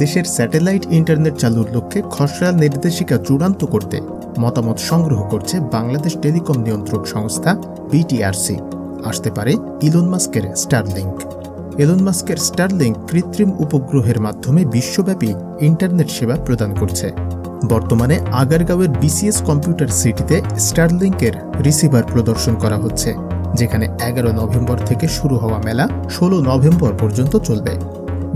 দেশের satellite internet চালুর লক্ষ্যে খসড়া নির্দেশিকা চূড়ান্ত করতে মতামত সংগ্রহ করছে বাংলাদেশ টেলিকম নিয়ন্ত্রক সংস্থা বিটিআরসি। আসতে পারে ইলন মাস্কের স্টারলিংক। ইলন মাস্কের স্টারলিংক কৃত্রিম উপগ্রহের মাধ্যমে বিশ্বব্যাপী ইন্টারনেট সেবা প্রদান করছে। বর্তমানে আগারগাঁওয়ের বিসিএস কম্পিউটার সিটিতে স্টারলিংকের রিসিভার প্রদর্শন করা হচ্ছে, যেখানে 11 নভেম্বর থেকে শুরু হওয়া মেলা 16 নভেম্বর পর্যন্ত চলবে।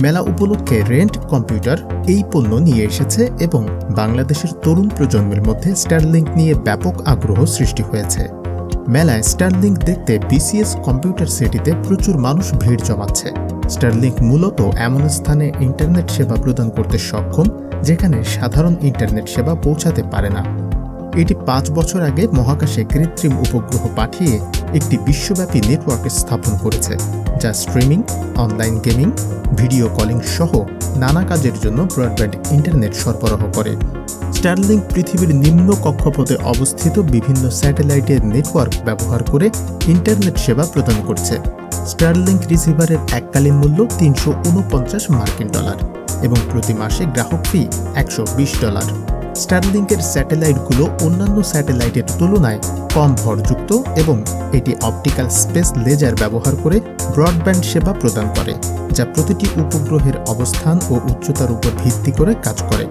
মেলা উপলক্ষে রেন্ট কম্পিউটার এই পণ্য নিয়ে এসেছে এবং বাংলাদেশের তরুণ প্রজন্মের মধ্যে স্টারলিংক নিয়ে ব্যাপক আগ্রহ সৃষ্টি হয়েছে। মেলায় স্টারলিংক দেখতে বিসিএস কম্পিউটার সিটিতে প্রচুর মানুষ ভিড় জমাচ্ছে। স্টারলিংক মূলত এমন স্থানে ইন্টারনেট সেবা প্রদান করতে সক্ষম যেখানে সাধারণ ইন্টারনেট সেবা পৌঁছাতে পারে না। এটি 5 বছর আগে মহাকাশে কৃত্রিম উপগ্রহ পাঠিয়ে একটি বিশ্বব্যাপী নেটওয়ার্ক স্থাপন করেছে, যা streaming, online gaming, video calling সহ নানা কাজের জন্য ব্রডব্যান্ড ইন্টারনেট সরবরাহ করে। স্টারলিংক পৃথিবীর নিম্ন কক্ষপথে অবস্থিত বিভিন্ন স্যাটেলাইটের নেটওয়ার্ক ব্যবহার করে ইন্টারনেট সেবা প্রদান করছে। স্টারলিংক রিসিভারের এককালীন মূল্য $349 মার্কিন এবং প্রতি মাসে গ্রাহক ফি $120। স্টারলিংকের স্যাটেলাইটগুলো অন্যান্য স্যাটেলাইটের তুলনায় কম ভরযুক্ত এবং এটি অপটিক্যাল স্পেস লেজার ব্যবহার করে ব্রডব্যান্ড সেবা প্রদান করে, যা প্রতিটি উপগ্রহের অবস্থান ও উচ্চতার উপর ভিত্তি করে কাজ করে।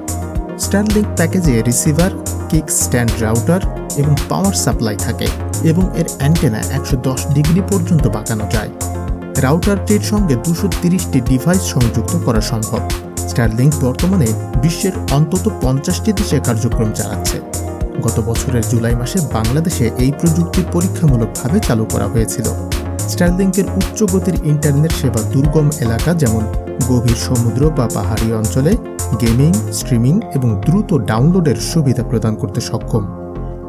স্টারলিংক প্যাকেজে রিসিভার, কিক স্ট্যান্ড রাউটার এবং পাওয়ার সাপ্লাই থাকে এবং এর অ্যান্টেনা 110 ডিগ্রি পর্যন্ত বাঁকানো যায়। রাউটারটির সঙ্গে 230টি ডিভাইস সংযুক্ত করা সম্ভব। স্টারলিংক বর্তমানে বিশ্বের অন্তত 50টি দেশে কার্যক্রম চালাচ্ছে। গত বছরের জুলাই মাসে বাংলাদেশে এই প্রযুক্তি পরীক্ষামূলকভাবে চালু করা হয়েছিল। স্টারলিংকের উচ্চ গতির ইন্টারনেট সেবা দুর্গম এলাকা যেমন গভীর সমুদ্র বা পাহাড়ি অঞ্চলে গেমিং, স্ট্রিমিং এবং দ্রুত ডাউনলোডের সুবিধা প্রদান করতে সক্ষম।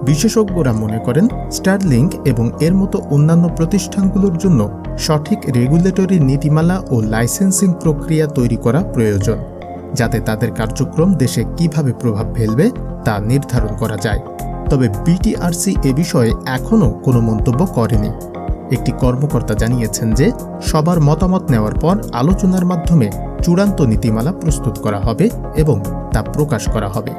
বিশেষজ্ঞরা মনে করেন স্টারলিংক এবং এর মতো অন্যান্য প্রতিষ্ঠানগুলোর জন্য সঠিক রেগুলেটরি নীতিমালা ও লাইসেন্সিং প্রক্রিয়া তৈরি করা প্রয়োজন, যাতে তাদের কার্যক্রম দেশে কিভাবে প্রভাব ফেলবে তা নির্ধারণ করা যায়। তবে বিটিআরসি এ বিষয়ে এখনও কোনো মন্তব্য করেনি। একটি কর্মকর্তা জানিয়েছেন যে সবার মতামত নেওয়ার পর আলোচনার মাধ্যমে চূড়ান্ত নীতিমালা প্রস্তুত করা হবে এবং তা প্রকাশ করা হবে।